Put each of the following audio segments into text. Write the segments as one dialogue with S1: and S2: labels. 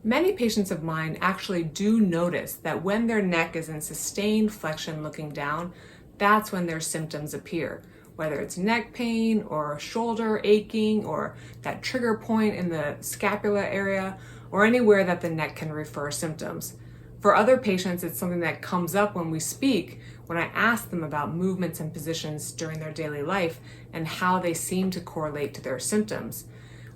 S1: Many patients of mine actually do notice that when their neck is in sustained flexion looking down, that's when their symptoms appear, whether it's neck pain or shoulder aching or that trigger point in the scapula area or anywhere that the neck can refer symptoms. For other patients, it's something that comes up when we speak, when I ask them about movements and positions during their daily life and how they seem to correlate to their symptoms.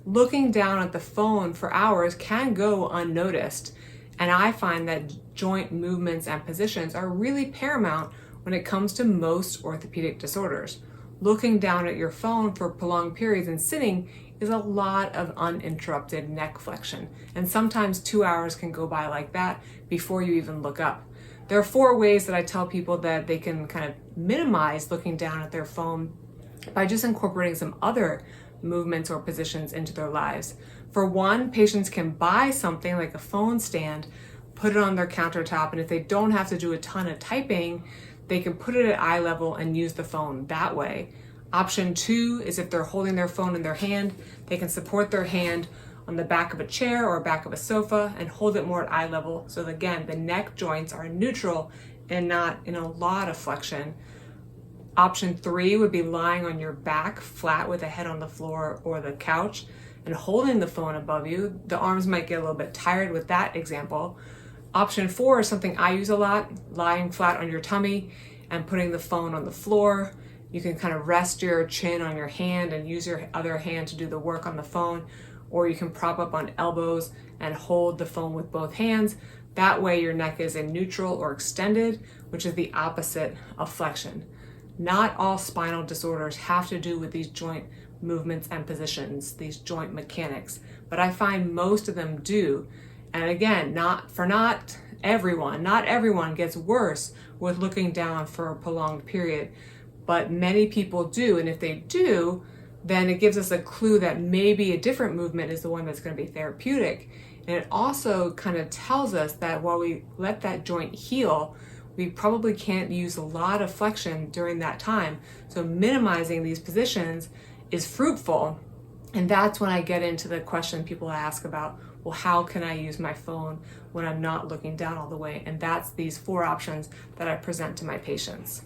S1: Looking down at the phone for hours can go unnoticed, and I find that joint movements and positions are really paramount when it comes to most orthopedic disorders. Looking down at your phone for prolonged periods and sitting is a lot of uninterrupted neck flexion, and sometimes 2 hours can go by like that before you even look up. There are 4 ways that I tell people that they can kind of minimize looking down at their phone by just incorporating some other movements or positions into their lives. For one, patients can buy something like a phone stand, put it on their countertop, and if they don't have to do a ton of typing, they can put it at eye level and use the phone that way. Option 2 is if they're holding their phone in their hand, they can support their hand on the back of a chair or back of a sofa and hold it more at eye level. So again, the neck joints are neutral and not in a lot of flexion. Option 3 would be lying on your back flat with the head on the floor or the couch and holding the phone above you. The arms might get a little bit tired with that example. Option 4 is something I use a lot, lying flat on your tummy and putting the phone on the floor. You can kind of rest your chin on your hand and use your other hand to do the work on the phone, or you can prop up on elbows and hold the phone with both hands. That way your neck is in neutral or extended, which is the opposite of flexion. Not all spinal disorders have to do with these joint movements and positions, these joint mechanics, but I find most of them do. And again, not everyone gets worse with looking down for a prolonged period, but many people do. And if they do, then it gives us a clue that maybe a different movement is the one that's going to be therapeutic. And it also kind of tells us that while we let that joint heal, we probably can't use a lot of flexion during that time. So minimizing these positions is fruitful. And that's when I get into the question people ask about, well, how can I use my phone when I'm not looking down all the way? And that's these 4 options that I present to my patients.